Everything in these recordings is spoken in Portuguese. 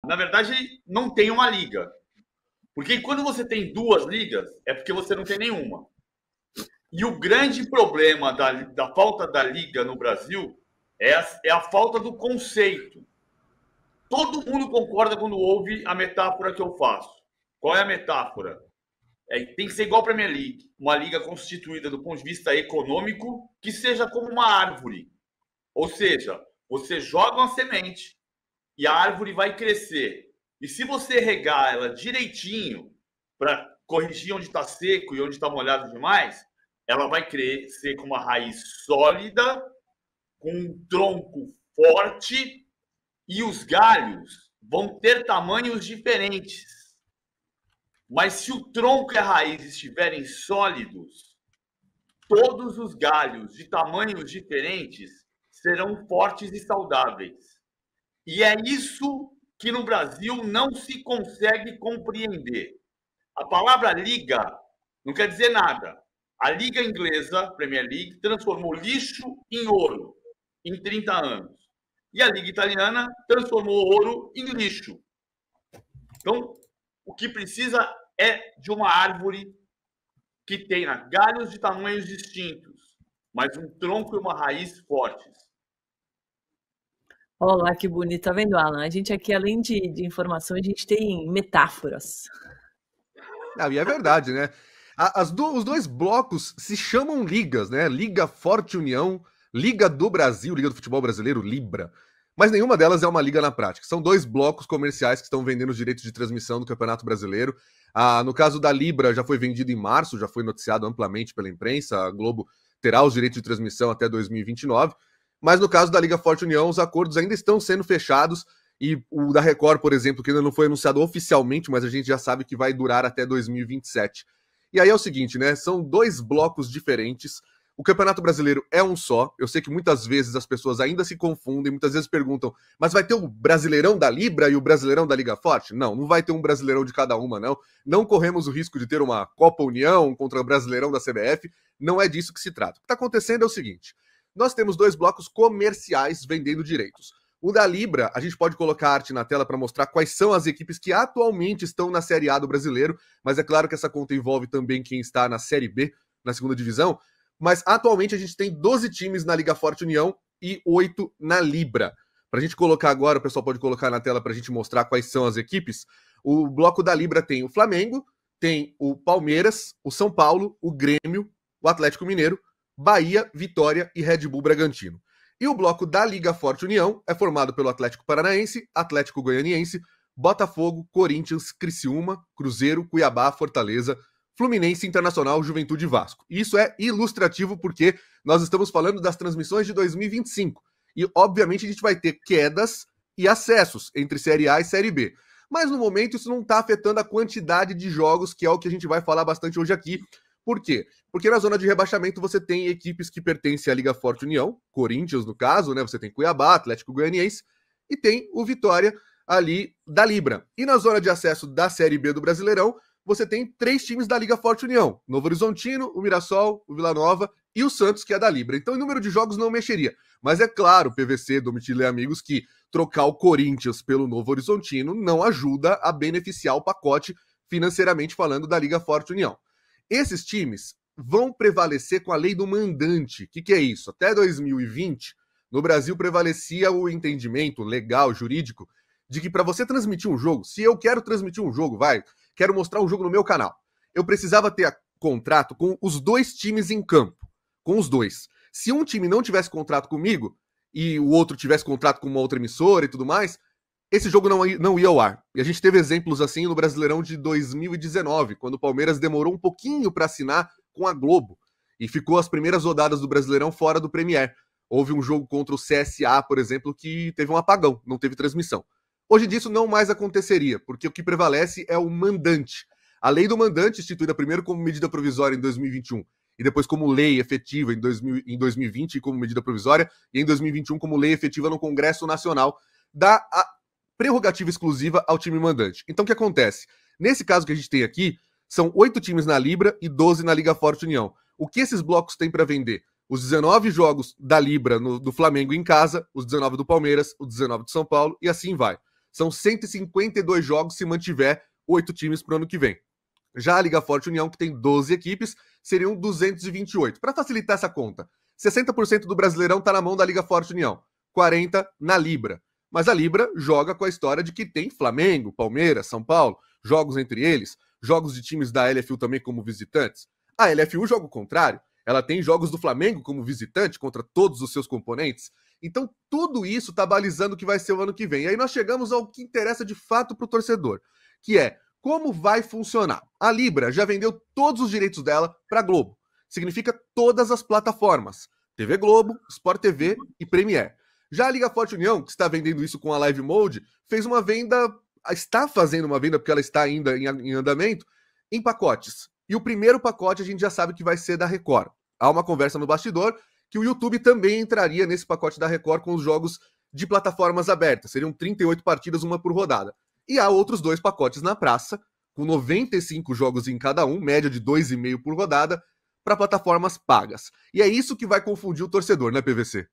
Na verdade, não tem uma liga. Porque quando você tem duas ligas, é porque você não tem nenhuma. E o grande problema da falta da liga no Brasil é a falta do conceito. Todo mundo concorda quando ouve a metáfora que eu faço. Qual é a metáfora? Tem que ser igual a Premier League, uma liga constituída do ponto de vista econômico que seja como uma árvore. Ou seja, você joga uma semente e a árvore vai crescer. E se você regar ela direitinho para corrigir onde está seco e onde está molhado demais, ela vai crescer com uma raiz sólida, com um tronco forte e os galhos vão ter tamanhos diferentes. Mas se o tronco e a raiz estiverem sólidos, todos os galhos de tamanhos diferentes serão fortes e saudáveis. E é isso que no Brasil não se consegue compreender. A palavra liga não quer dizer nada. A Liga Inglesa, Premier League, transformou lixo em ouro em 30 anos. E a Liga Italiana transformou ouro em lixo. Então, o que precisa é de uma árvore que tenha galhos de tamanhos distintos, mas um tronco e uma raiz fortes. Olá, que bonito. Tá vendo, Alan? A gente aqui, além de informação, a gente tem metáforas. Não, e é verdade, né? Os dois blocos se chamam ligas, né? Liga Forte União, Liga do Brasil, Liga do Futebol Brasileiro, Libra. Mas nenhuma delas é uma liga na prática. São dois blocos comerciais que estão vendendo os direitos de transmissão do Campeonato Brasileiro. No caso da Libra, já foi vendido em março, já foi noticiado amplamente pela imprensa. A Globo terá os direitos de transmissão até 2029. Mas no caso da Liga Forte União, os acordos ainda estão sendo fechados. E o da Record, por exemplo, que ainda não foi anunciado oficialmente, mas a gente já sabe que vai durar até 2027. E aí é o seguinte, né? São dois blocos diferentes. O Campeonato Brasileiro é um só. Eu sei que muitas vezes as pessoas ainda se confundem, muitas vezes perguntam, mas vai ter o Brasileirão da Libra e o Brasileirão da Liga Forte? Não, não vai ter um Brasileirão de cada uma, não. Não corremos o risco de ter uma Copa União contra o Brasileirão da CBF. Não é disso que se trata. O que está acontecendo é o seguinte. Nós temos dois blocos comerciais vendendo direitos. O da Libra, a gente pode colocar a arte na tela para mostrar quais são as equipes que atualmente estão na Série A do Brasileiro, mas é claro que essa conta envolve também quem está na Série B, na segunda divisão. Mas atualmente a gente tem 12 times na Liga Forte União e 8 na Libra. Para a gente colocar agora, o pessoal pode colocar na tela para a gente mostrar quais são as equipes. O bloco da Libra tem o Flamengo, tem o Palmeiras, o São Paulo, o Grêmio, o Atlético Mineiro, Bahia, Vitória e Red Bull Bragantino. E o bloco da Liga Forte União é formado pelo Atlético Paranaense, Atlético Goianiense, Botafogo, Corinthians, Criciúma, Cruzeiro, Cuiabá, Fortaleza, Fluminense, Internacional, Juventude e Vasco. Isso é ilustrativo porque nós estamos falando das transmissões de 2025. E, obviamente, a gente vai ter quedas e acessos entre Série A e Série B. Mas, no momento, isso não está afetando a quantidade de jogos, que é o que a gente vai falar bastante hoje aqui. Por quê? Porque na zona de rebaixamento você tem equipes que pertencem à Liga Forte União, Corinthians no caso, né? Você tem Cuiabá, Atlético Goianiense e tem o Vitória ali da Libra. E na zona de acesso da Série B do Brasileirão, você tem 3 times da Liga Forte União, Novo Horizontino, o Mirassol, o Vila Nova e o Santos, que é da Libra. Então, em número de jogos não mexeria. Mas é claro, PVC, Domitila e amigos, que trocar o Corinthians pelo Novo Horizontino não ajuda a beneficiar o pacote financeiramente falando da Liga Forte União. Esses times vão prevalecer com a lei do mandante. O que é isso? Até 2020, no Brasil prevalecia o entendimento legal, jurídico, de que para você transmitir um jogo, se eu quero transmitir um jogo, quero mostrar um jogo no meu canal, eu precisava ter contrato com os 2 times em campo, com os 2. Se um time não tivesse contrato comigo e o outro tivesse contrato com uma outra emissora e tudo mais, esse jogo não ia ao ar. E a gente teve exemplos assim no Brasileirão de 2019, quando o Palmeiras demorou um pouquinho para assinar com a Globo e ficou as primeiras rodadas do Brasileirão fora do Premier. Houve um jogo contra o CSA, por exemplo, que teve um apagão, não teve transmissão. Hoje disso não mais aconteceria, porque o que prevalece é o mandante. A lei do mandante, instituída primeiro como medida provisória em 2021 e depois como lei efetiva em 2020 como medida provisória e em 2021 como lei efetiva no Congresso Nacional, dá a prerrogativa exclusiva ao time mandante. Então o que acontece? Nesse caso que a gente tem aqui, são 8 times na Libra e 12 na Liga Forte União. O que esses blocos têm para vender? Os 19 jogos da Libra do Flamengo em casa, os 19 do Palmeiras, os 19 do São Paulo e assim vai. São 152 jogos se mantiver 8 times para o ano que vem. Já a Liga Forte União, que tem 12 equipes, seriam 228. Para facilitar essa conta, 60% do Brasileirão está na mão da Liga Forte União, 40% na Libra. Mas a Libra joga com a história de que tem Flamengo, Palmeiras, São Paulo, jogos entre eles, jogos de times da LFU também como visitantes. A LFU joga o contrário, ela tem jogos do Flamengo como visitante contra todos os seus componentes. Então tudo isso está balizando o que vai ser o ano que vem. E aí nós chegamos ao que interessa de fato para o torcedor, que é como vai funcionar. A Libra já vendeu todos os direitos dela para a Globo. Significa todas as plataformas. TV Globo, Sport TV e Premiere. Já a Liga Forte União, que está vendendo isso com a Live Mode, fez uma venda, está fazendo uma venda, porque ela está ainda em andamento, em pacotes. E o primeiro pacote a gente já sabe que vai ser da Record. Há uma conversa no bastidor que o YouTube também entraria nesse pacote da Record com os jogos de plataformas abertas. Seriam 38 partidas, uma por rodada. E há outros 2 pacotes na praça, com 95 jogos em cada um, média de 2,5 por rodada, para plataformas pagas. E é isso que vai confundir o torcedor, né, PVC?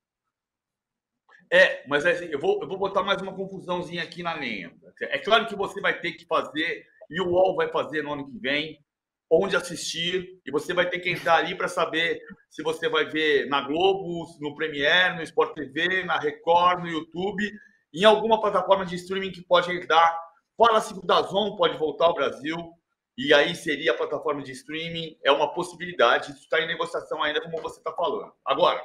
Mas assim, eu vou botar mais uma confusãozinha aqui na linha. É claro que você vai ter que fazer, e o UOL vai fazer no ano que vem, onde assistir, e você vai ter que entrar ali para saber se você vai ver na Globo, no Premiere, no Sport TV, na Record, no YouTube, em alguma plataforma de streaming que pode entrar. Fala-se que o DAZN pode voltar ao Brasil, e aí seria a plataforma de streaming, é uma possibilidade, isso está em negociação ainda, como você está falando. Agora,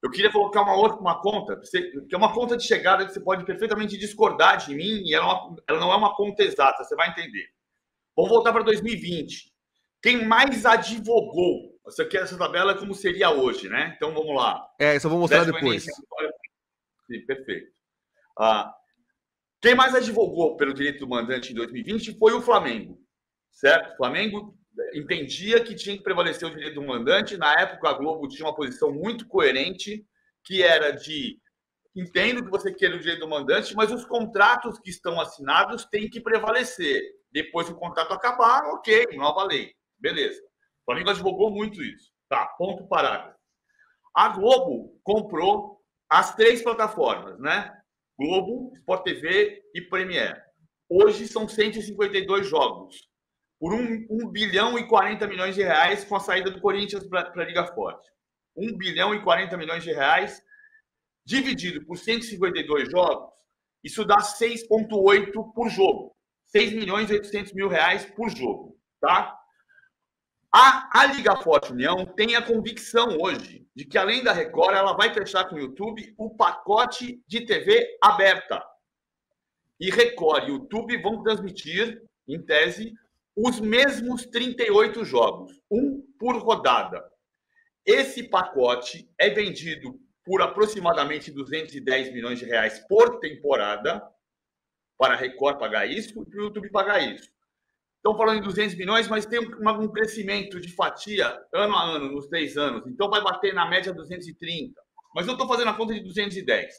eu queria colocar uma conta, que é uma conta de chegada que você pode perfeitamente discordar de mim, e ela não é uma conta exata, você vai entender. Vamos voltar para 2020. Quem mais advogou? Essa tabela é como seria hoje, né? Então vamos lá. Isso eu vou mostrar depois. Sim, perfeito. Quem mais advogou pelo direito do mandante em 2020 foi o Flamengo, certo? O Flamengo entendia que tinha que prevalecer o direito do mandante. Na época, a Globo tinha uma posição muito coerente, que era de entendo que você quer o direito do mandante, mas os contratos que estão assinados têm que prevalecer. Depois que o contrato acabar, ok, nova lei. Beleza. O Flamengo advogou muito isso. Tá, ponto parágrafo. A Globo comprou as 3 plataformas, né? Globo, Sport TV e Premiere. Hoje são 152 jogos. Por 1 bilhão e 40 milhões de reais com a saída do Corinthians para a Liga Forte. 1 bilhão e 40 milhões de reais dividido por 152 jogos, isso dá 6,8 por jogo. 6 milhões e 800 mil reais por jogo, tá? A Liga Forte União tem a convicção hoje de que, além da Record, ela vai fechar com o YouTube o pacote de TV aberta. E Record e YouTube vão transmitir, em tese, os mesmos 38 jogos, um por rodada. Esse pacote é vendido por aproximadamente 210 milhões de reais por temporada, para a Record pagar isso e para o YouTube pagar isso. Estão falando em 200 milhões, mas tem um crescimento de fatia ano a ano, nos 3 anos. Então vai bater na média 230. Mas eu estou fazendo a conta de 210.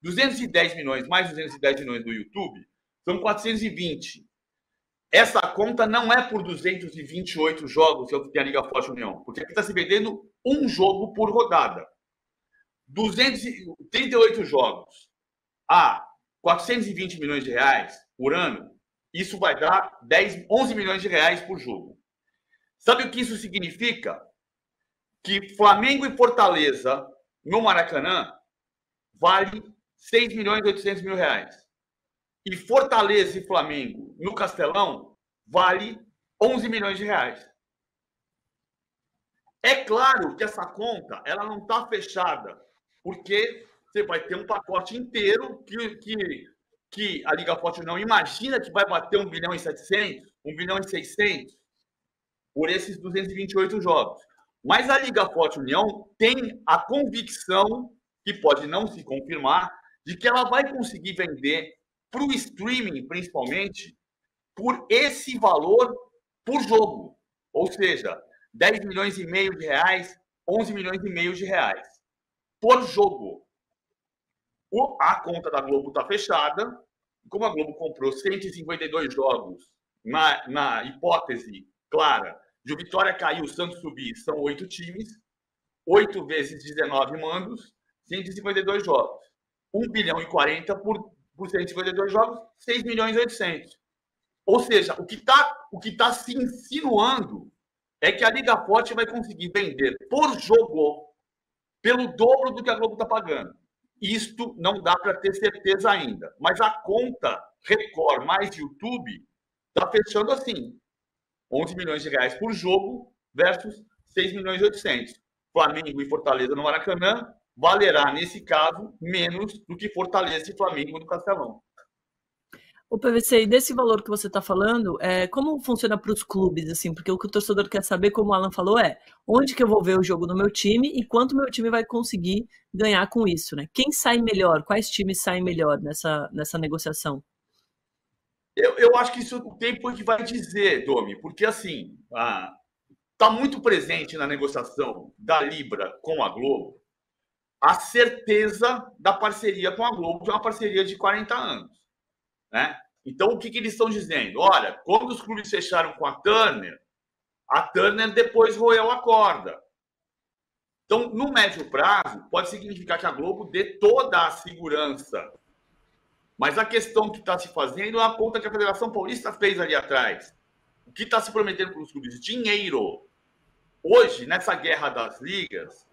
210 milhões mais 210 milhões do YouTube são 420. Essa conta não é por 228 jogos, que é o que tem a Liga Forte União, porque aqui está se vendendo um jogo por rodada. 238 jogos a 420 milhões de reais por ano, isso vai dar 11 milhões de reais por jogo. Sabe o que isso significa? Que Flamengo e Fortaleza no Maracanã vale 6 milhões e 800 mil reais. E Fortaleza e Flamengo no Castelão vale 11 milhões de reais. É claro que essa conta ela não está fechada, porque você vai ter um pacote inteiro que a Liga Forte não imagina que vai bater 1 bilhão e 700, 1 bilhão e 600 por esses 228 jogos. Mas a Liga Forte União tem a convicção, que pode não se confirmar, de que ela vai conseguir vender para o streaming, principalmente, por esse valor por jogo. Ou seja, 10 milhões e meio de reais, 11 milhões e meio de reais por jogo. A conta da Globo está fechada. Como a Globo comprou 152 jogos, na hipótese clara de o Vitória cair, o Santos subir, são 8 times, 8 vezes 19 mandos, 152 jogos. 1 bilhão e 40 por por 152 jogos, 6.800.000. Ou seja, o que tá se insinuando é que a Liga Forte vai conseguir vender por jogo pelo dobro do que a Globo está pagando. Isto não dá para ter certeza ainda. Mas a conta Record mais YouTube está fechando assim. 11 milhões de reais por jogo versus 6.800.000. Flamengo e Fortaleza no Maracanã valerá, nesse caso, menos do que Fortaleza e Flamengo no Castelão. O PVC, e desse valor que você está falando, como funciona para os clubes, assim? Porque o que o torcedor quer saber, como o Alan falou, onde que eu vou ver o jogo do meu time e quanto meu time vai conseguir ganhar com isso, né? Quem sai melhor? Quais times saem melhor nessa negociação? Eu acho que isso o tempo que vai dizer, Domi, porque assim, está muito presente na negociação da Libra com a Globo a certeza da parceria com a Globo, que é uma parceria de 40 anos. Né? Então, o que eles estão dizendo? Olha, quando os clubes fecharam com a Turner depois roeu a corda. Então, no médio prazo, pode significar que a Globo dê toda a segurança. Mas a questão que está se fazendo é a conta que a Federação Paulista fez ali atrás. O que está se prometendo para os clubes? Dinheiro. Hoje, nessa guerra das ligas,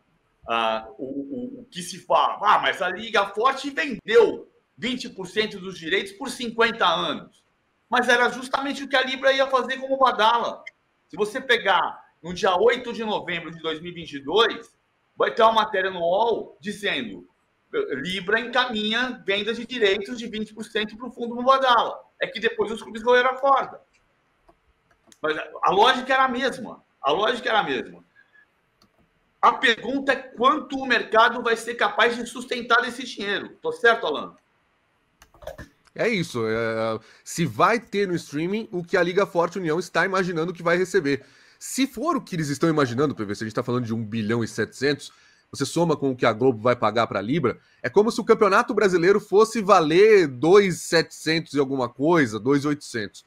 o que se fala, mas a Liga Forte vendeu 20% dos direitos por 50 anos. Mas era justamente o que a Libra ia fazer como Badala. Se você pegar no dia 8 de novembro de 2022, vai ter uma matéria no UOL dizendo Libra encaminha vendas de direitos de 20% para o fundo Mubadala. É que depois os clubes roeram a corda. Mas a lógica era a mesma. A pergunta é quanto o mercado vai ser capaz de sustentar esse dinheiro. Tô certo, Alan? É isso. Se vai ter no streaming o que a Liga Forte União está imaginando que vai receber. Se for o que eles estão imaginando, PVC, a gente está falando de 1 bilhão e 700, você soma com o que a Globo vai pagar para a Libra, é como se o Campeonato Brasileiro fosse valer 2.700 e alguma coisa, 2.800.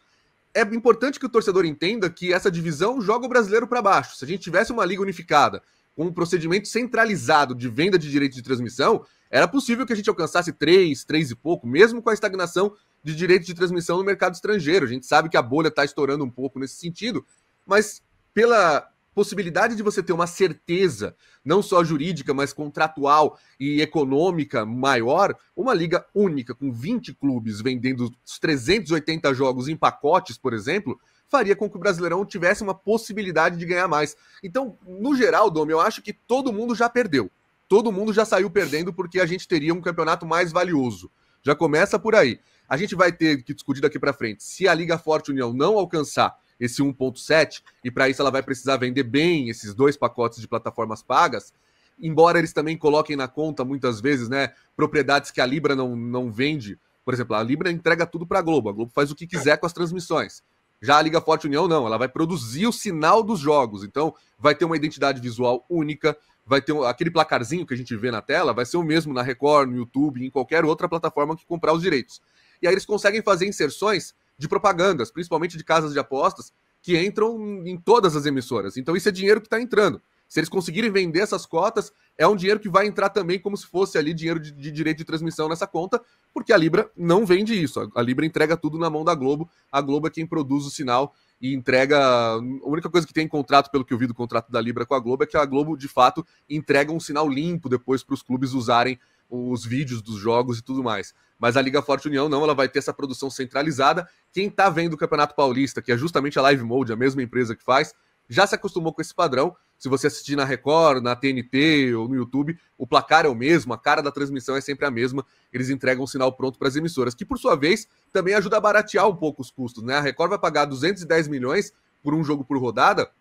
É importante que o torcedor entenda que essa divisão joga o brasileiro para baixo. Se a gente tivesse uma liga unificada, com um procedimento centralizado de venda de direitos de transmissão, era possível que a gente alcançasse 3 e pouco, mesmo com a estagnação de direitos de transmissão no mercado estrangeiro. A gente sabe que a bolha está estourando um pouco nesse sentido, mas pela possibilidade de você ter uma certeza, não só jurídica, mas contratual e econômica maior, uma liga única com 20 clubes vendendo os 380 jogos em pacotes, por exemplo, faria com que o Brasileirão tivesse uma possibilidade de ganhar mais. Então, no geral, Domi, eu acho que todo mundo já perdeu. Todo mundo já saiu perdendo porque a gente teria um campeonato mais valioso. Já começa por aí. A gente vai ter que discutir daqui para frente. Se a Liga Forte União não alcançar esse 1.7, e para isso ela vai precisar vender bem esses 2 pacotes de plataformas pagas, embora eles também coloquem na conta, muitas vezes, né, propriedades que a Libra não vende. Por exemplo, a Libra entrega tudo para a Globo faz o que quiser com as transmissões. Já a Liga Forte União, não, ela vai produzir o sinal dos jogos, então vai ter uma identidade visual única, vai ter aquele placarzinho que a gente vê na tela, vai ser o mesmo na Record, no YouTube, em qualquer outra plataforma que comprar os direitos. E aí eles conseguem fazer inserções de propagandas, principalmente de casas de apostas, que entram em todas as emissoras. Então isso é dinheiro que está entrando. Se eles conseguirem vender essas cotas, é um dinheiro que vai entrar também como se fosse ali dinheiro de direito de transmissão nessa conta, porque a Libra não vende isso. A Libra entrega tudo na mão da Globo. A Globo é quem produz o sinal e entrega... A única coisa que tem em contrato, pelo que eu vi do contrato da Libra com a Globo, é que a Globo, de fato, entrega um sinal limpo depois para os clubes usarem os vídeos dos jogos e tudo mais. Mas a Liga Forte União não, ela vai ter essa produção centralizada. Quem tá vendo o Campeonato Paulista, que é justamente a Live Mode, a mesma empresa que faz, já se acostumou com esse padrão. Se você assistir na Record, na TNT ou no YouTube, o placar é o mesmo, a cara da transmissão é sempre a mesma. Eles entregam um sinal pronto para as emissoras, que por sua vez também ajuda a baratear um pouco os custos, né? A Record vai pagar 210 milhões por um jogo por rodada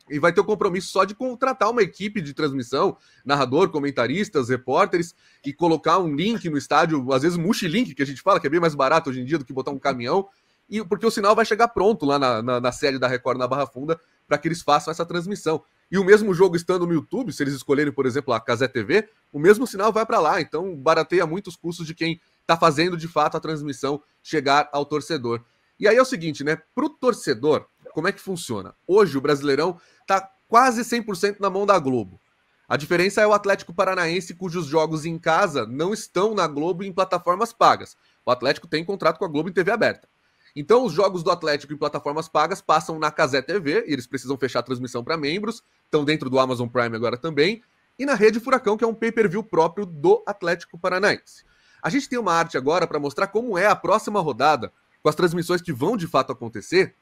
e vai ter o compromisso só de contratar uma equipe de transmissão, narrador, comentaristas, repórteres, e colocar um link no estádio, às vezes multilink, que a gente fala, que é bem mais barato hoje em dia do que botar um caminhão, e porque o sinal vai chegar pronto lá na sede da Record, na Barra Funda, para que eles façam essa transmissão. E o mesmo jogo estando no YouTube, se eles escolherem, por exemplo, a Cazé TV, o mesmo sinal vai para lá, então barateia muito os custos de quem está fazendo, de fato, a transmissão chegar ao torcedor. E aí é o seguinte, né, para o torcedor, como é que funciona? Hoje o Brasileirão está quase 100% na mão da Globo. A diferença é o Atlético Paranaense, cujos jogos em casa não estão na Globo em plataformas pagas. O Atlético tem contrato com a Globo em TV aberta. Então, os jogos do Atlético em plataformas pagas passam na Cazé TV, e eles precisam fechar a transmissão para membros, estão dentro do Amazon Prime agora também, e na Rede Furacão, que é um pay-per-view próprio do Atlético Paranaense. A gente tem uma arte agora para mostrar como é a próxima rodada, com as transmissões que vão de fato acontecer,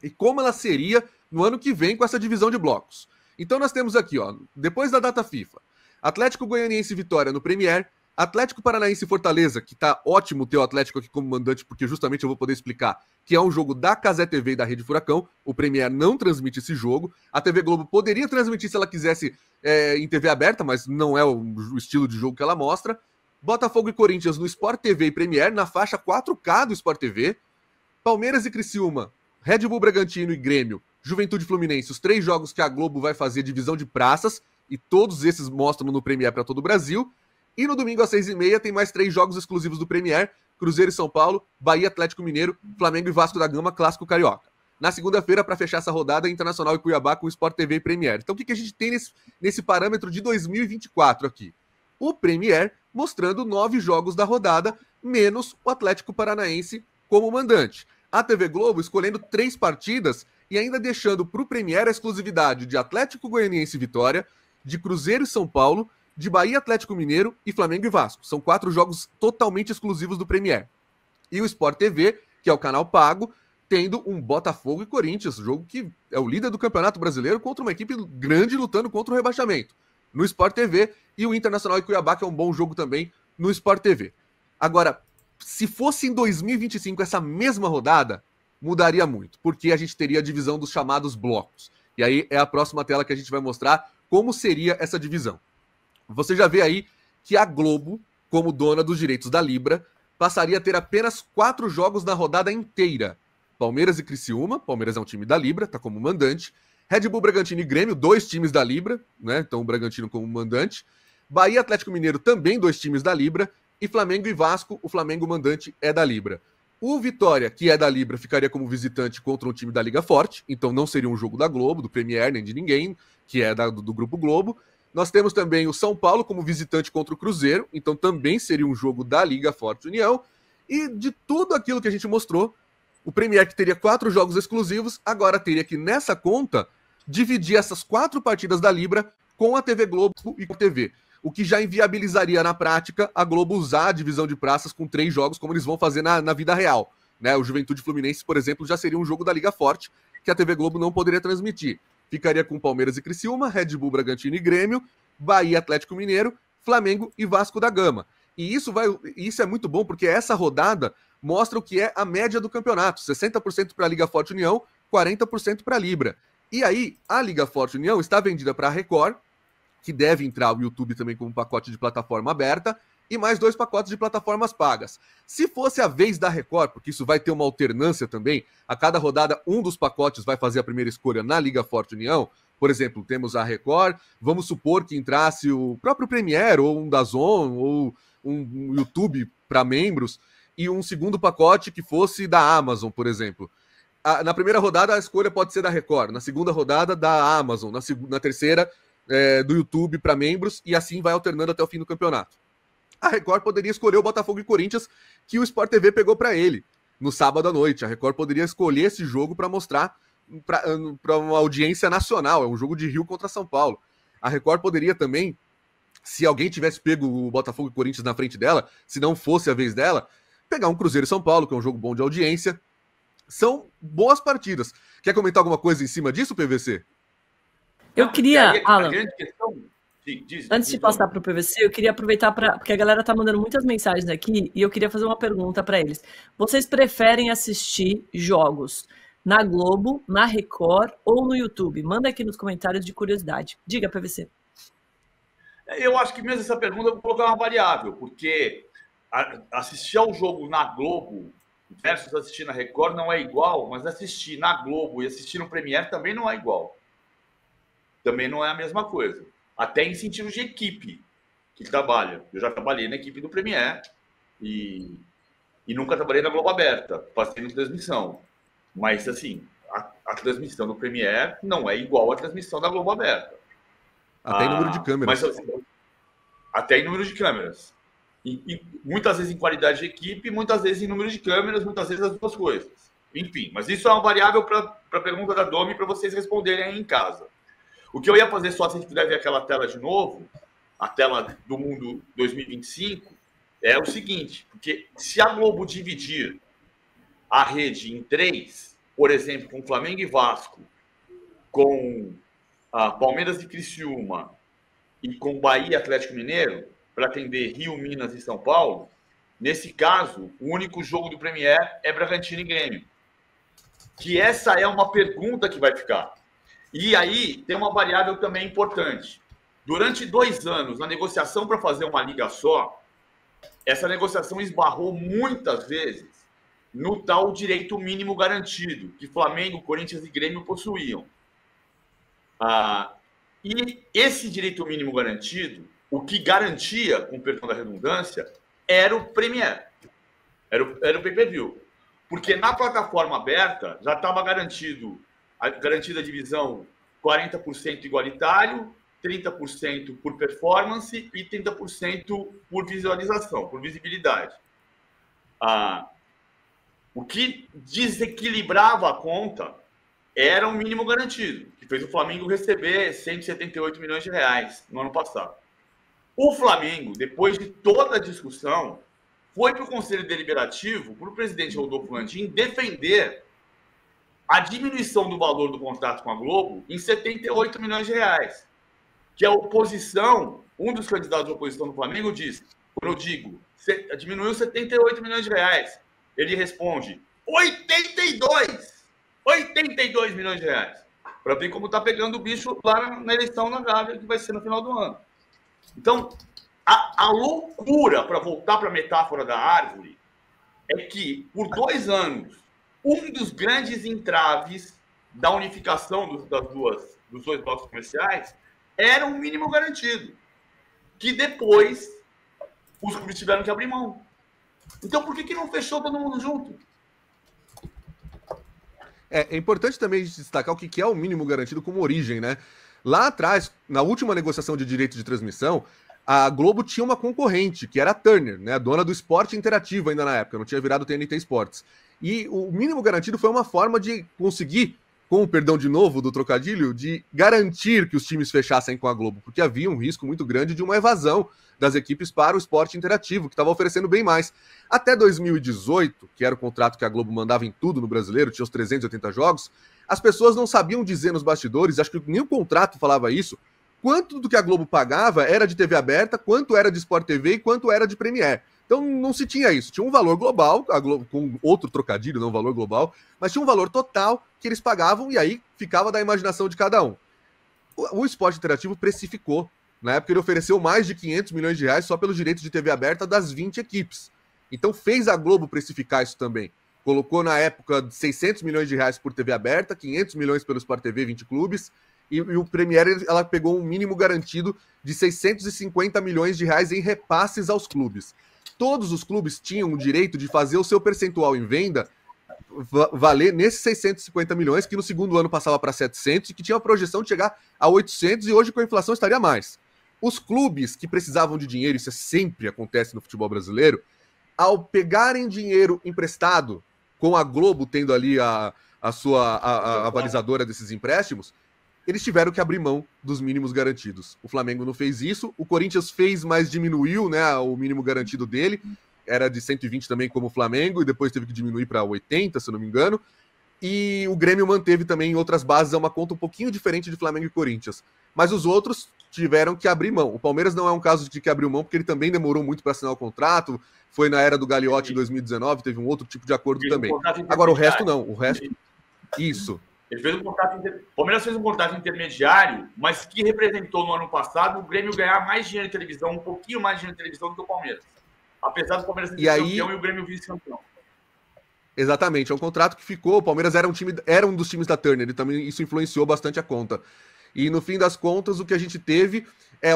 e como ela seria no ano que vem com essa divisão de blocos. Então nós temos aqui, ó, depois da data FIFA, Atlético Goianiense e Vitória no Premier, Atlético Paranaense e Fortaleza, que tá ótimo ter o Atlético aqui como mandante, porque justamente eu vou poder explicar que é um jogo da Cazé TV e da Rede Furacão. O Premier não transmite esse jogo. A TV Globo poderia transmitir se ela quisesse em TV aberta, mas não é o estilo de jogo que ela mostra. Botafogo e Corinthians no Sport TV e Premier, na faixa 4K do Sport TV. Palmeiras e Criciúma, Red Bull Bragantino e Grêmio, Juventude Fluminense, os 3 jogos que a Globo vai fazer divisão de praças, e todos esses mostram no Premier para todo o Brasil. E no domingo às 6h30 tem mais 3 jogos exclusivos do Premier, Cruzeiro e São Paulo, Bahia, Atlético Mineiro, Flamengo e Vasco da Gama, Clássico Carioca. Na segunda-feira, para fechar essa rodada, Internacional e Cuiabá com Sport TV e Premier. Então o que a gente tem nesse parâmetro de 2024 aqui? O Premier mostrando 9 jogos da rodada, menos o Atlético Paranaense como mandante. A TV Globo escolhendo 3 partidas e ainda deixando para o Premier a exclusividade de Atlético Goianiense e Vitória, de Cruzeiro e São Paulo, de Bahia, Atlético Mineiro e Flamengo e Vasco. São 4 jogos totalmente exclusivos do Premier. E o Sport TV, que é o canal pago, tendo um Botafogo e Corinthians, jogo que é o líder do Campeonato Brasileiro, contra uma equipe grande lutando contra o rebaixamento, no Sport TV, e o Internacional e Cuiabá, que é um bom jogo também, no Sport TV. Agora, se fosse em 2025 essa mesma rodada, mudaria muito, porque a gente teria a divisão dos chamados blocos. E aí é a próxima tela que a gente vai mostrar como seria essa divisão. Você já vê aí que a Globo, como dona dos direitos da Libra, passaria a ter apenas 4 jogos na rodada inteira. Palmeiras e Criciúma, Palmeiras é um time da Libra, tá como mandante. Red Bull, Bragantino e Grêmio, 2 times da Libra, né? Então o Bragantino como mandante. Bahia, Atlético Mineiro, também 2 times da Libra. E Flamengo e Vasco, o Flamengo mandante é da Libra. O Vitória, que é da Libra, ficaria como visitante contra um time da Liga Forte, então não seria um jogo da Globo, do Premier, nem de ninguém, que é do Grupo Globo. Nós temos também o São Paulo como visitante contra o Cruzeiro, então também seria um jogo da Liga Forte União. E de tudo aquilo que a gente mostrou, o Premier, que teria 4 jogos exclusivos, agora teria que, nessa conta, dividir essas 4 partidas da Libra com a TV Globo e com a TV. O que já inviabilizaria na prática a Globo usar a divisão de praças com 3 jogos, como eles vão fazer na vida real. Né? O Juventude Fluminense, por exemplo, já seria um jogo da Liga Forte, que a TV Globo não poderia transmitir. Ficaria com Palmeiras e Criciúma, Red Bull, Bragantino e Grêmio, Bahia, Atlético Mineiro, Flamengo e Vasco da Gama. E isso é muito bom, porque essa rodada mostra o que é a média do campeonato. 60% para a Liga Forte União, 40% para a Libra. E aí, a Liga Forte União está vendida para a Record, que deve entrar o YouTube também como pacote de plataforma aberta, e mais 2 pacotes de plataformas pagas. Se fosse a vez da Record, porque isso vai ter uma alternância também, a cada rodada um dos pacotes vai fazer a primeira escolha na Liga Forte União. Por exemplo, temos a Record, vamos supor que entrasse o próprio Premier, ou um DAZN, ou um YouTube para membros, e um segundo pacote que fosse da Amazon, por exemplo. Na primeira rodada a escolha pode ser da Record, na segunda rodada da Amazon, na terceira do YouTube para membros, e assim vai alternando até o fim do campeonato. A Record poderia escolher o Botafogo e Corinthians, que o Sport TV pegou para ele no sábado à noite. A Record poderia escolher esse jogo para mostrar para uma audiência nacional. É um jogo de Rio contra São Paulo. A Record poderia também, se alguém tivesse pego o Botafogo e Corinthians na frente dela, se não fosse a vez dela, pegar um Cruzeiro e São Paulo, que é um jogo bom de audiência. São boas partidas. Quer comentar alguma coisa em cima disso, PVC? Eu queria, Alan, diz, antes de passar para o PVC, eu queria aproveitar porque a galera tá mandando muitas mensagens aqui e eu queria fazer uma pergunta para eles. Vocês preferem assistir jogos na Globo, na Record ou no YouTube? Manda aqui nos comentários de curiosidade. Diga, PVC. Eu acho que mesmo essa pergunta eu vou colocar uma variável, porque assistir ao jogo na Globo versus assistir na Record não é igual, mas assistir na Globo e assistir no Premier também não é igual. Também não é a mesma coisa. Até em sentido de equipe que trabalha. Eu já trabalhei na equipe do Premier e nunca trabalhei na Globo Aberta, fazendo transmissão. Mas, assim, a transmissão do Premier não é igual à transmissão da Globo Aberta. Até em número de câmeras. Mas, assim, até em número de câmeras. E muitas vezes em qualidade de equipe, muitas vezes em número de câmeras, muitas vezes as duas coisas. Enfim, mas isso é uma variável para a pergunta da Domi para vocês responderem aí em casa. O que eu ia fazer só, se a gente puder ver aquela tela de novo, a tela do Mundo 2025, é o seguinte, porque se a Globo dividir a rede em 3, por exemplo, com Flamengo e Vasco, com Palmeiras e Criciúma e com Bahia e Atlético Mineiro, para atender Rio, Minas e São Paulo, nesse caso, o único jogo do Premier é Bragantino e Grêmio. Que essa é uma pergunta que vai ficar. E aí tem uma variável também importante. Durante 2 anos, na negociação para fazer uma liga só, essa negociação esbarrou muitas vezes no tal direito mínimo garantido, que Flamengo, Corinthians e Grêmio possuíam. E esse direito mínimo garantido, o que garantia, com perdão da redundância, era o Premier, era o pay-per-view. Porque na plataforma aberta já estava garantida a divisão 40% igualitário, 30% por performance e 30% por visualização, por visibilidade. O que desequilibrava a conta era o mínimo garantido, que fez o Flamengo receber 178 milhões de reais no ano passado. O Flamengo, depois de toda a discussão, foi para o Conselho Deliberativo, para o presidente Rodolfo Landim, defender a diminuição do valor do contrato com a Globo em 78 milhões de reais. Que a oposição, um dos candidatos da oposição do Flamengo disse, quando eu digo, diminuiu 78 milhões de reais, ele responde, 82 milhões de reais. Para ver como está pegando o bicho lá na eleição na Gávea, que vai ser no final do ano. Então, a loucura, para voltar para a metáfora da árvore, é que, por 2 anos, um dos grandes entraves da unificação dos 2 blocos comerciais era um mínimo garantido, que depois os clubes tiveram que abrir mão. Então, por que não fechou todo mundo junto? É importante também destacar o que é o mínimo garantido como origem, né? Lá atrás, na última negociação de direito de transmissão, a Globo tinha uma concorrente, que era a Turner, né? A dona do esporte interativo ainda na época, não tinha virado TNT Sports. E o mínimo garantido foi uma forma de conseguir, com o perdão de novo do trocadilho, de garantir que os times fechassem com a Globo, porque havia um risco muito grande de uma evasão das equipes para o esporte interativo, que estava oferecendo bem mais. Até 2018, que era o contrato que a Globo mandava em tudo no brasileiro, tinha os 380 jogos, as pessoas não sabiam dizer nos bastidores, acho que nem o contrato falava isso, quanto do que a Globo pagava era de TV aberta, quanto era de Sport TV e quanto era de Premier. Então não se tinha isso, tinha um valor global, a Globo, com outro trocadilho, não um valor global, mas tinha um valor total que eles pagavam e aí ficava da imaginação de cada um. O esporte interativo precificou. Na época ele ofereceu mais de 500 milhões de reais só pelos direitos de TV aberta das 20 equipes. Então fez a Globo precificar isso também. Colocou na época 600 milhões de reais por TV aberta, 500 milhões pelo Sport TV, 20 clubes, e o Premier ela pegou um mínimo garantido de 650 milhões de reais em repasses aos clubes. Todos os clubes tinham o direito de fazer o seu percentual em venda valer nesses 650 milhões, que no segundo ano passava para 700 e que tinha a projeção de chegar a 800 e hoje com a inflação estaria mais. Os clubes que precisavam de dinheiro, isso sempre acontece no futebol brasileiro, ao pegarem dinheiro emprestado, com a Globo tendo ali a balizadora desses empréstimos, eles tiveram que abrir mão dos mínimos garantidos. O Flamengo não fez isso, o Corinthians fez, mas diminuiu, né, o mínimo garantido dele, era de 120 também como o Flamengo, e depois teve que diminuir para 80, se eu não me engano, e o Grêmio manteve também em outras bases, é uma conta um pouquinho diferente de Flamengo e Corinthians, mas os outros tiveram que abrir mão. O Palmeiras não é um caso de que abriu mão, porque ele também demorou muito para assinar o contrato, foi na era do Gagliotti em 2019, teve um outro tipo de acordo também. Agora o resto não, o resto... Isso. Ele fez um contrato O Palmeiras fez um contrato intermediário, mas que representou no ano passado o Grêmio ganhar mais dinheiro em televisão, um pouquinho mais dinheiro em televisão do que o Palmeiras. Apesar do Palmeiras ser campeão e o Grêmio vice-campeão. Exatamente, é um contrato que ficou. O Palmeiras era um dos times da Turner, e também isso influenciou bastante a conta. E no fim das contas, o que a gente teve é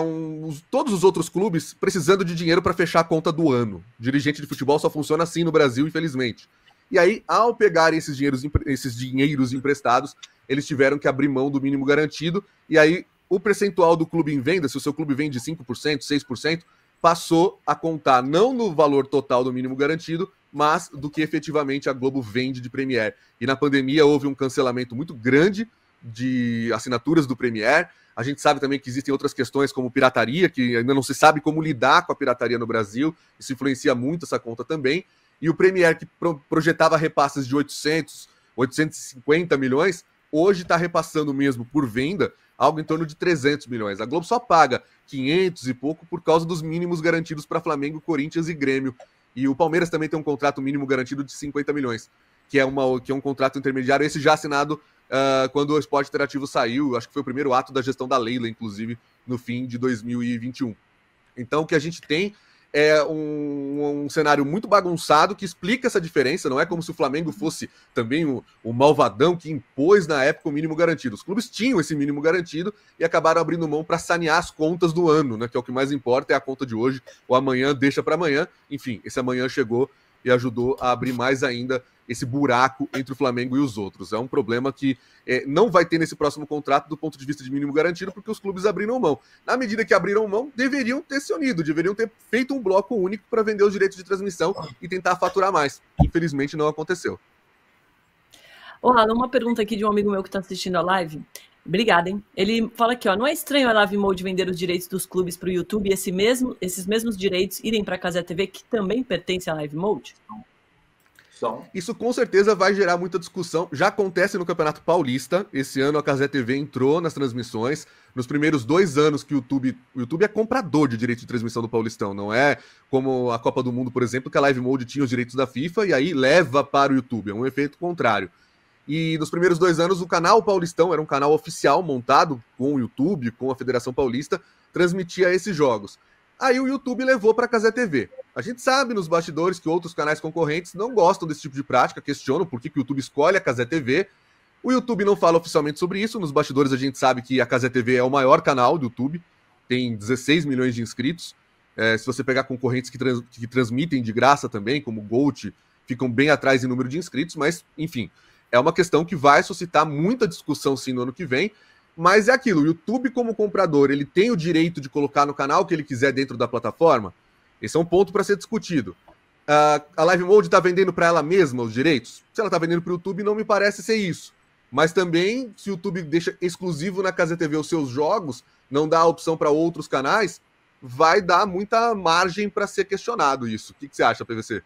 todos os outros clubes precisando de dinheiro para fechar a conta do ano. Dirigente de futebol só funciona assim no Brasil, infelizmente. E aí, ao pegarem esses dinheiros emprestados, eles tiveram que abrir mão do mínimo garantido. E aí, o percentual do clube em venda, se o seu clube vende 5%, 6%, passou a contar não no valor total do mínimo garantido, mas do que efetivamente a Globo vende de Premiere. E na pandemia houve um cancelamento muito grande de assinaturas do Premiere. A gente sabe também que existem outras questões como pirataria, que ainda não se sabe como lidar com a pirataria no Brasil. Isso influencia muito essa conta também. E o Premiere, que projetava repasses de 850 milhões, hoje está repassando mesmo por venda algo em torno de 300 milhões. A Globo só paga 500 e pouco por causa dos mínimos garantidos para Flamengo, Corinthians e Grêmio. E o Palmeiras também tem um contrato mínimo garantido de 50 milhões, que é um contrato intermediário, esse já assinado quando o Esporte Interativo saiu. Acho que foi o primeiro ato da gestão da Leila, inclusive, no fim de 2021. Então, o que a gente tem é um cenário muito bagunçado que explica essa diferença. Não é como se o Flamengo fosse também o malvadão que impôs na época o mínimo garantido. Os clubes tinham esse mínimo garantido e acabaram abrindo mão para sanear as contas do ano, né? Que é o que mais importa, é a conta de hoje. O amanhã deixa para amanhã. Enfim, esse amanhã chegou e ajudou a abrir mais ainda esse buraco entre o Flamengo e os outros. É um problema que não vai ter nesse próximo contrato do ponto de vista de mínimo garantido, porque os clubes abriram mão. Na medida que abriram mão, deveriam ter se unido, deveriam ter feito um bloco único para vender os direitos de transmissão e tentar faturar mais. Infelizmente, não aconteceu. Alan, uma pergunta aqui de um amigo meu que está assistindo a live. Obrigada, hein? Ele fala aqui, ó, não é estranho a Live Mode vender os direitos dos clubes para o YouTube e esses mesmos direitos irem para a Cazé TV, que também pertence à Live Mode? Isso com certeza vai gerar muita discussão. Já acontece no Campeonato Paulista. Esse ano a Cazé TV entrou nas transmissões. Nos primeiros 2 anos que o YouTube é comprador de direito de transmissão do Paulistão. Não é como a Copa do Mundo, por exemplo, que a Live Mode tinha os direitos da FIFA e aí leva para o YouTube. É um efeito contrário. E nos primeiros 2 anos o canal Paulistão era um canal oficial montado com o YouTube, com a Federação Paulista, transmitia esses jogos. Aí o YouTube levou para a Cazé TV. A gente sabe nos bastidores que outros canais concorrentes não gostam desse tipo de prática, questionam por que o YouTube escolhe a Cazé TV. O YouTube não fala oficialmente sobre isso. Nos bastidores a gente sabe que a Cazé TV é o maior canal do YouTube, tem 16 milhões de inscritos. Se você pegar concorrentes que transmitem de graça também, como o Gold, ficam bem atrás em número de inscritos, mas, enfim, é uma questão que vai suscitar muita discussão sim no ano que vem. Mas é aquilo, o YouTube como comprador, ele tem o direito de colocar no canal que ele quiser dentro da plataforma? Esse é um ponto para ser discutido. A Live Mode está vendendo para ela mesma os direitos? Se ela está vendendo para o YouTube, não me parece ser isso. Mas também, se o YouTube deixa exclusivo na Cazé TV os seus jogos, não dá a opção para outros canais, vai dar muita margem para ser questionado isso. O que você acha, PVC?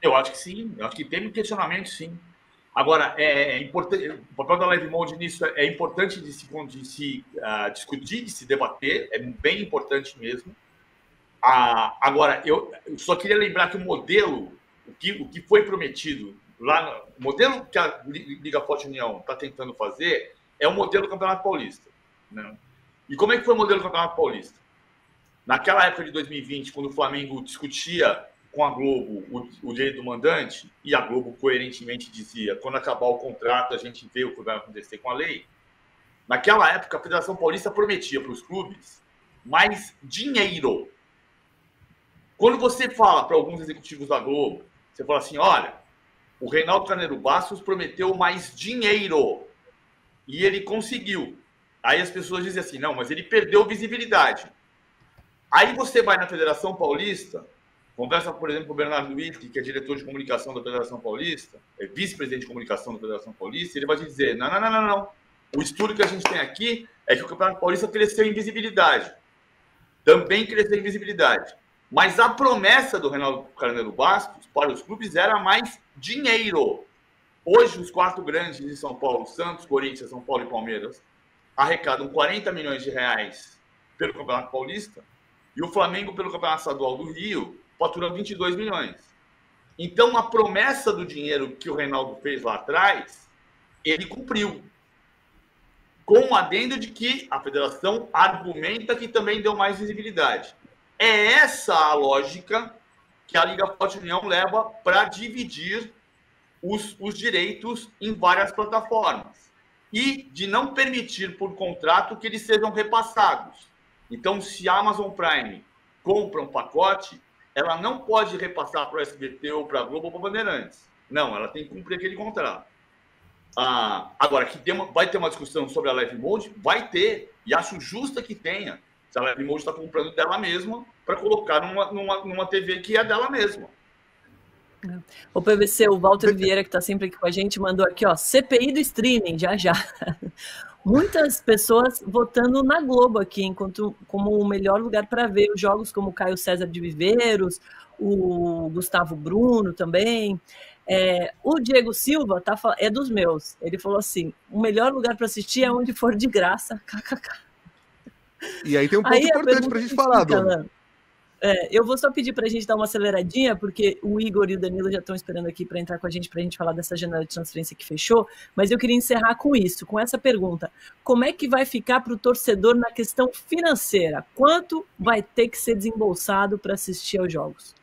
Eu acho que sim, eu acho que tem um questionamento, sim. Agora, importante, o papel da Live Mode nisso é importante de se discutir, de se debater, é bem importante mesmo. Agora, eu só queria lembrar que o modelo, o que foi prometido lá, o modelo que a Liga Forte União está tentando fazer é o modelo do Campeonato Paulista. Né? E como é que foi o modelo do Campeonato Paulista? Naquela época de 2020, quando o Flamengo discutia com a Globo o direito do mandante, e a Globo coerentemente dizia, quando acabar o contrato a gente vê o que vai acontecer com a lei, naquela época a Federação Paulista prometia para os clubes mais dinheiro. Quando você fala para alguns executivos da Globo, você fala assim, olha, o Reinaldo Carneiro Bastos prometeu mais dinheiro, e ele conseguiu. Aí as pessoas dizem assim, não, mas ele perdeu visibilidade. Aí você vai na Federação Paulista, conversa, por exemplo, com o Bernardo Wittke, que é diretor de comunicação da Federação Paulista, é vice-presidente de comunicação da Federação Paulista, e ele vai te dizer, não. O estudo que a gente tem aqui é que o Campeonato Paulista cresceu em visibilidade. Também cresceu em visibilidade. Mas a promessa do Reinaldo Carneiro Bastos para os clubes era mais dinheiro. Hoje, os 4 grandes de São Paulo, Santos, Corinthians, São Paulo e Palmeiras, arrecadam 40 milhões de reais pelo Campeonato Paulista, e o Flamengo, pelo Campeonato Estadual do Rio, fatura 22 milhões. Então, a promessa do dinheiro que o Reinaldo fez lá atrás, ele cumpriu. Com o adendo de que a federação argumenta que também deu mais visibilidade. É essa a lógica que a Liga Forte União leva para dividir os direitos em várias plataformas. E de não permitir, por contrato, que eles sejam repassados. Então, se a Amazon Prime compra um pacote, ela não pode repassar para o SBT ou para a Globo ou para a Bandeirantes. Não, ela tem que cumprir aquele contrato. Agora, vai ter uma discussão sobre a Live Mode? Vai ter, e acho justa que tenha. Se a Live Mode está comprando dela mesma para colocar numa TV que é dela mesma. O PVC, o Walter Vieira, que está sempre aqui com a gente, mandou aqui, ó, CPI do streaming, já. Muitas pessoas votando na Globo aqui, como o melhor lugar para ver os jogos, como o Caio César de Viveiros, o Gustavo Bruno também. O Diego Silva é dos meus. Ele falou assim, o melhor lugar para assistir é onde for de graça. E aí tem um ponto importante para a gente falar, Dona. Eu vou só pedir para a gente dar uma aceleradinha, porque o Igor e o Danilo já estão esperando aqui para entrar com a gente, para a gente falar dessa janela de transferência que fechou, mas eu queria encerrar com isso, com essa pergunta. Como é que vai ficar para o torcedor na questão financeira? Quanto vai ter que ser desembolsado para assistir aos jogos?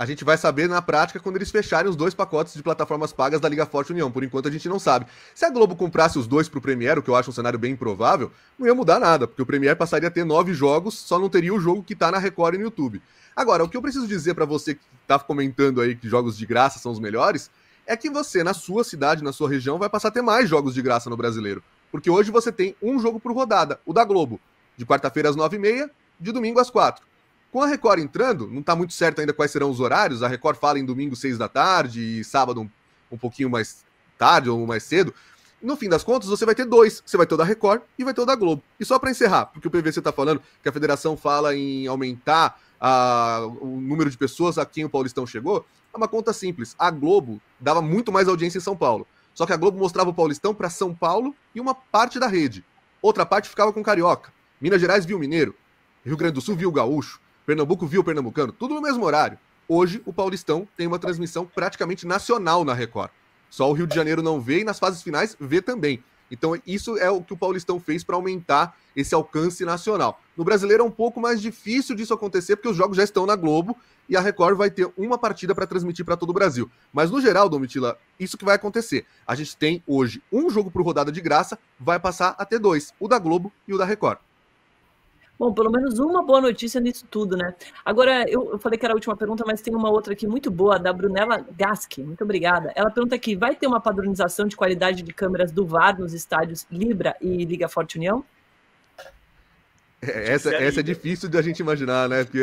A gente vai saber na prática quando eles fecharem os 2 pacotes de plataformas pagas da Liga Forte União. Por enquanto a gente não sabe. Se a Globo comprasse os 2 pro Premier, o que eu acho um cenário bem improvável, não ia mudar nada, porque o Premier passaria a ter 9 jogos, só não teria o jogo que tá na Record e no YouTube. Agora, o que eu preciso dizer para você que tá comentando aí que jogos de graça são os melhores, é que você, na sua cidade, na sua região, vai passar a ter mais jogos de graça no Brasileiro. Porque hoje você tem um jogo por rodada, o da Globo, de quarta-feira às 9h30, de domingo às 4h. Com a Record entrando, não está muito certo ainda quais serão os horários, a Record fala em domingo 6 da tarde e sábado um pouquinho mais tarde ou mais cedo. No fim das contas, você vai ter 2, você vai ter o da Record e vai ter o da Globo. E só para encerrar, porque o PVC está falando que a federação fala em aumentar o número de pessoas a quem o Paulistão chegou, é uma conta simples. A Globo dava muito mais audiência em São Paulo, só que a Globo mostrava o Paulistão para São Paulo e uma parte da rede. Outra parte ficava com Carioca. Minas Gerais viu o Mineiro, Rio Grande do Sul viu o Gaúcho, Pernambuco viu o Pernambucano, tudo no mesmo horário. Hoje, o Paulistão tem uma transmissão praticamente nacional na Record. Só o Rio de Janeiro não vê e nas fases finais vê também. Então, isso é o que o Paulistão fez para aumentar esse alcance nacional. No Brasileiro é um pouco mais difícil disso acontecer, porque os jogos já estão na Globo e a Record vai ter uma partida para transmitir para todo o Brasil. Mas, no geral, Domitila, isso que vai acontecer. A gente tem hoje um jogo por rodada de graça, vai passar a ter 2, o da Globo e o da Record. Bom, pelo menos uma boa notícia nisso tudo, né? Agora, eu falei que era a última pergunta, mas tem uma outra aqui muito boa, da Brunella Gasque. Muito obrigada. Ela pergunta aqui, vai ter uma padronização de qualidade de câmeras do VAR nos estádios Libra e Liga Forte União? Essa é difícil de a gente imaginar, né? Porque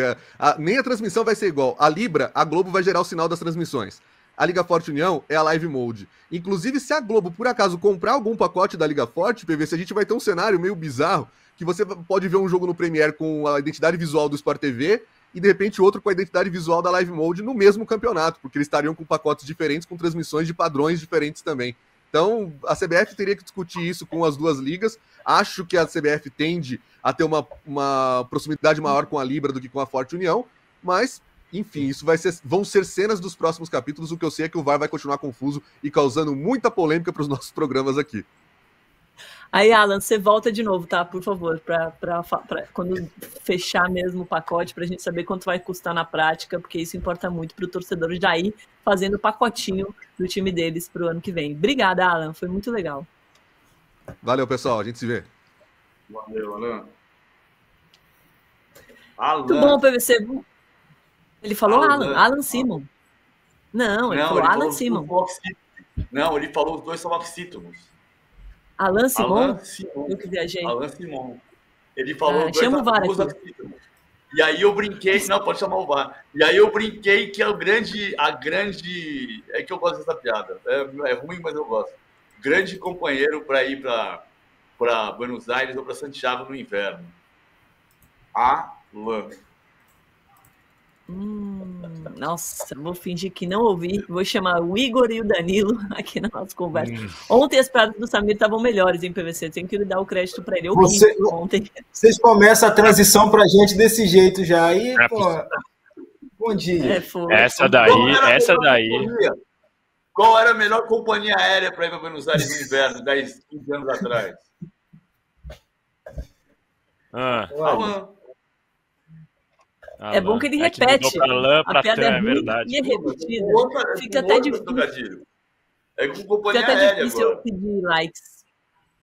nem a transmissão vai ser igual. A Libra, a Globo vai gerar o sinal das transmissões. A Liga Forte União é a Live Mode. Inclusive, se a Globo, por acaso, comprar algum pacote da Liga Forte, PVC, a gente vai ter um cenário meio bizarro, que você pode ver um jogo no Premier com a identidade visual do Sport TV e, de repente, outro com a identidade visual da Live Mode no mesmo campeonato, porque eles estariam com pacotes diferentes, com transmissões de padrões diferentes também. Então, a CBF teria que discutir isso com as duas ligas. Acho que a CBF tende a ter uma proximidade maior com a Libra do que com a Forte União, mas, enfim, isso vão ser cenas dos próximos capítulos. O que eu sei é que o VAR vai continuar confuso e causando muita polêmica para os nossos programas aqui. Aí, Alan, você volta de novo, tá? Por favor, para quando fechar mesmo o pacote, para a gente saber quanto vai custar na prática, porque isso importa muito para o torcedor já ir fazendo o pacotinho do time deles para o ano que vem. Obrigada, Alan, foi muito legal. Valeu, pessoal, a gente se vê. Valeu, Alan. Muito bom, PVC. Ele falou Alan Simon. Não, ele falou Alan Simon. Não, ele falou os dois são oxítonos. Alan Simon? Alan Simon. Eu que viajei. Alan Simon. Ele falou chama o VAR aqui. E aí eu brinquei, não, pode chamar o VAR. E aí eu brinquei que a grande, é que eu gosto dessa piada. É ruim, mas eu gosto. Grande companheiro para ir para Buenos Aires ou para Santiago no inverno. Alan. Nossa, vou fingir que não ouvi. Vou chamar o Igor e o Danilo aqui na nossa conversa. Ontem as piadas do Samir estavam melhores em PVC. Tenho que lhe dar o crédito para ele. Ontem. Vocês começam a transição pra gente desse jeito já. Aí, bom dia. Essa daí. Qual era a melhor companhia aérea para ir para Buenos Aires no inverno, 10, 15 anos atrás? Alan. É bom que ele repete. A piada é ruim e é repetida. Fica até difícil. É com companhia aérea agora. Eu pedir likes.